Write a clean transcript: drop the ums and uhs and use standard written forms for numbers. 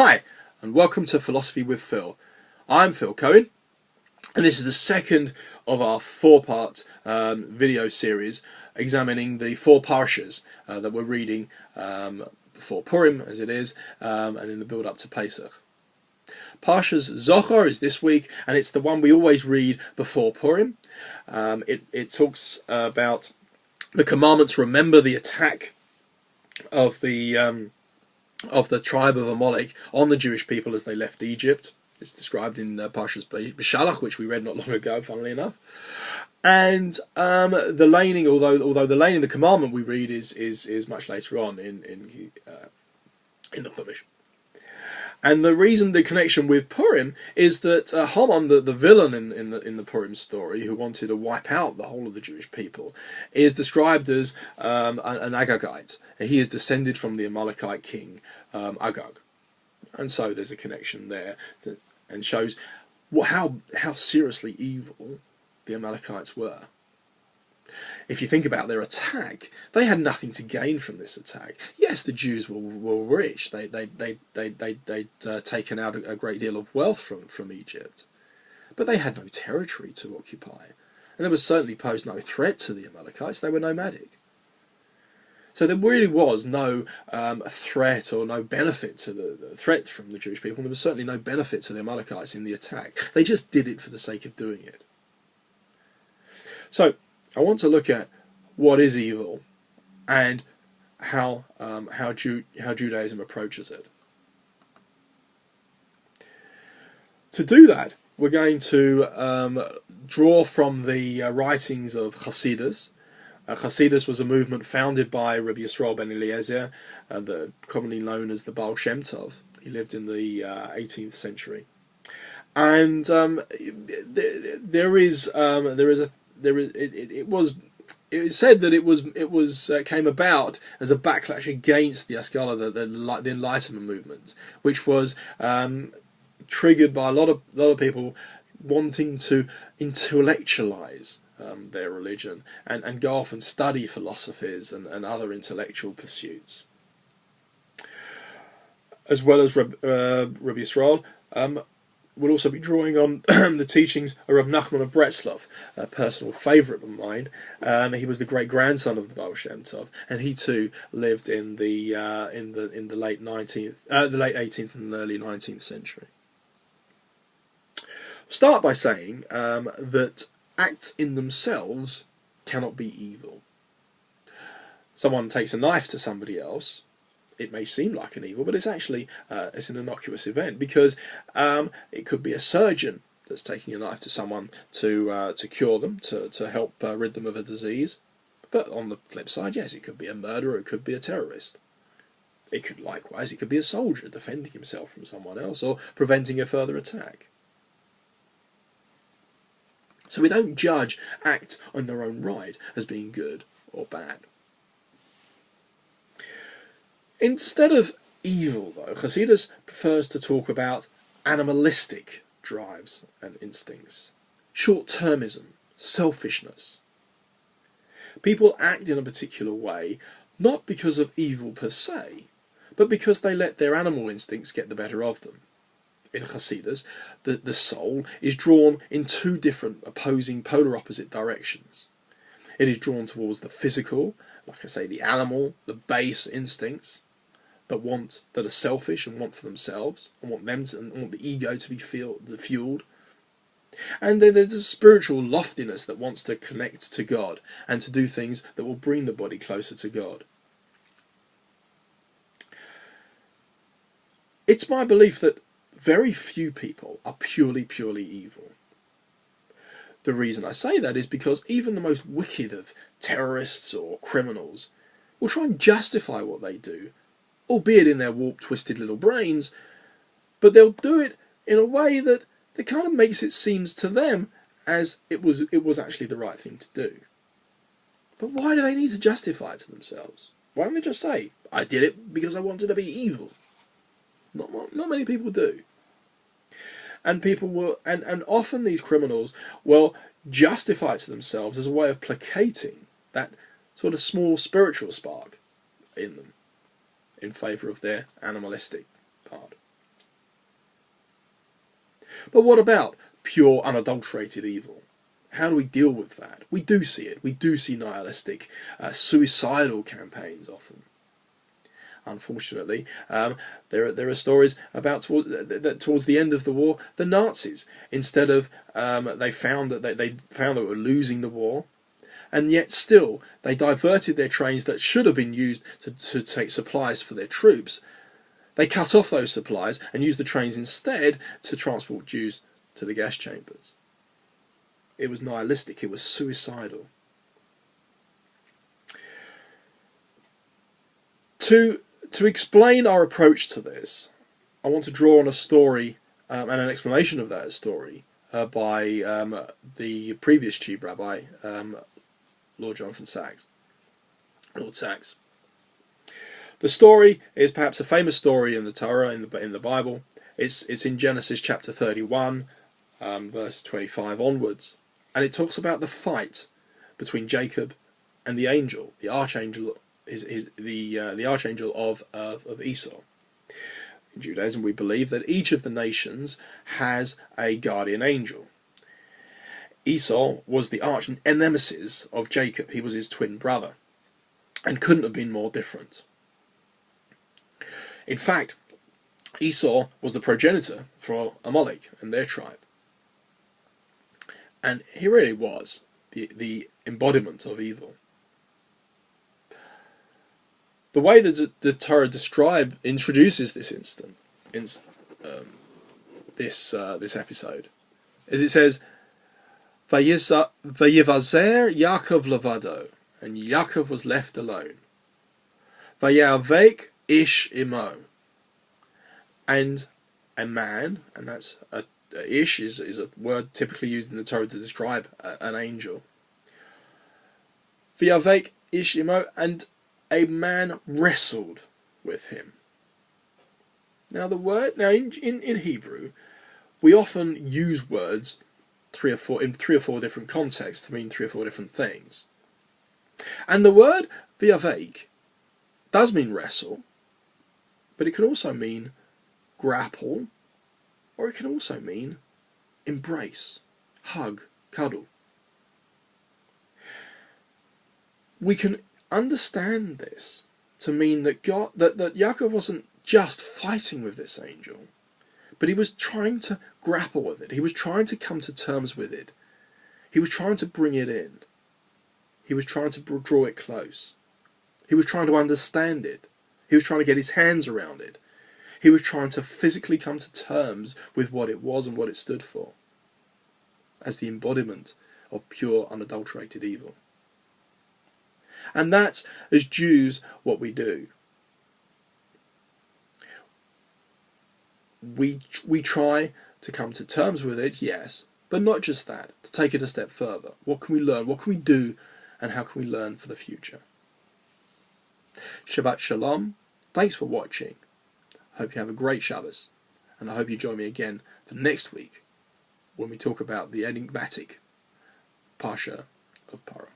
Hi, and welcome to Philosophy with Phil. I'm Phil Cohen, and this is the second of our four-part video series examining the four Parshahs that we're reading before Purim, as it is, and in the build-up to Pesach. Parshahs Zachor is this week, and it's the one we always read before Purim. It talks about the commandment to remember the attack of the tribe of Amalek on the Jewish people as they left Egypt. It's described in Parshahs Parshahs, which we read not long ago, funnily enough. And the laning, although the laning, the commandment we read is much later on in the Chumash. And the reason, the connection with Purim, is that Haman, the villain in the Purim story, who wanted to wipe out the whole of the Jewish people, is described as an Agagite. He is descended from the Amalekite king Agag, and so there's a connection there, and shows how seriously evil the Amalekites were. If you think about their attack, they had nothing to gain from this attack. Yes, the Jews were rich. They'd taken out a great deal of wealth from Egypt, but they had no territory to occupy, and there was certainly posed no threat to the Amalekites. They were nomadic. So there really was no threat or no benefit to the threat from the Jewish people. And there was certainly no benefit to the Amalekites in the attack. They just did it for the sake of doing it. So I want to look at what is evil and how Judaism approaches it. To do that, we're going to draw from the writings of Hasidus. Hasidus was a movement founded by Rabbi Yisrael ben Eliezer, commonly known as the Baal Shem Tov. He lived in the 18th century, and it is said that it came about as a backlash against the Haskalah, the Enlightenment movement, which was triggered by a lot of people wanting to intellectualize their religion and go off and study philosophies and other intellectual pursuits. As well as Rabbi Yisrael will also be drawing on the teachings of Rav Nachman of Breslov, a personal favourite of mine. He was the great grandson of the Baal Shem Tov, and he too lived in the late 18th and early 19th century. I'll start by saying that acts in themselves cannot be evil. Someone takes a knife to somebody else. It may seem like an evil, but it's actually it's an innocuous event, because it could be a surgeon that's taking a knife to someone to cure them, to help rid them of a disease. But on the flip side, yes, it could be a murderer, it could be a terrorist. It could be a soldier defending himself from someone else or preventing a further attack. So we don't judge acts on their own right as being good or bad. Instead of evil, though, Hasidus prefers to talk about animalistic drives and instincts, short-termism, selfishness. People act in a particular way not because of evil per se, but because they let their animal instincts get the better of them. In Hasidus, the soul is drawn in two different opposing, polar opposite directions. It is drawn towards the physical, like I say, the animal, the base instincts that are selfish and want for themselves and want the ego to be fueled. And then there's a spiritual loftiness that wants to connect to God and to do things that will bring the body closer to God. It's my belief that very few people are purely evil. The reason I say that is because even the most wicked of terrorists or criminals will try and justify what they do, albeit in their warped, twisted little brains, but they'll do it in a way that kind of makes it seem to them as it was actually the right thing to do. But why do they need to justify it to themselves? Why don't they just say, I did it because I wanted to be evil? Not many people do. And and often these criminals will justify it to themselves as a way of placating that sort of small spiritual spark in them in favour of their animalistic part. But what about pure, unadulterated evil? How do we deal with that? We do see it. We do see nihilistic, suicidal campaigns often. Unfortunately, there are stories about that towards the end of the war, the Nazis, instead of they found that they were losing the war, and yet still they diverted their trains that should have been used to take supplies for their troops. They cut off those supplies and used the trains instead to transport Jews to the gas chambers. It was nihilistic. It was suicidal. To explain our approach to this, I want to draw on a story and an explanation of that story by the previous chief rabbi, Lord Sachs. The story is perhaps a famous story in the Torah, in the Bible. It's in Genesis chapter 31, verse 25 onwards, and it talks about the fight between Jacob and the angel, the archangel. The archangel of Esau. In Judaism, we believe that each of the nations has a guardian angel. Esau was the arch nemesis of Jacob. He was his twin brother, and couldn't have been more different. In fact, Esau was the progenitor for Amalek and their tribe, and he really was the embodiment of evil. The way that the Torah introduces this this episode, is it says, "Vayivazer Yaakov levado," and Yaakov was left alone. "Vayavek ish imo," and a man, and that's ish is a word typically used in the Torah to describe an angel. Vayavek ish imo, and a man wrestled with him. Now in Hebrew, we often use words in three or four different contexts to mean three or four different things. And the word v'avek does mean wrestle, but it can also mean grapple, or it can also mean embrace, hug, cuddle. We can understand this to mean that that Yaakov wasn't just fighting with this angel, but he was trying to grapple with it. He was trying to come to terms with it. He was trying to bring it in. He was trying to draw it close. He was trying to understand it. He was trying to get his hands around it. He was trying to physically come to terms with what it was and what it stood for, as the embodiment of pure, unadulterated evil. And that's, as Jews, what we do. We try to come to terms with it, yes, but not just that, to take it a step further. What can we learn? What can we do? And how can we learn for the future? Shabbat Shalom. Thanks for watching. Hope you have a great Shabbos. And I hope you join me again for next week when we talk about the enigmatic Parsha of Parah.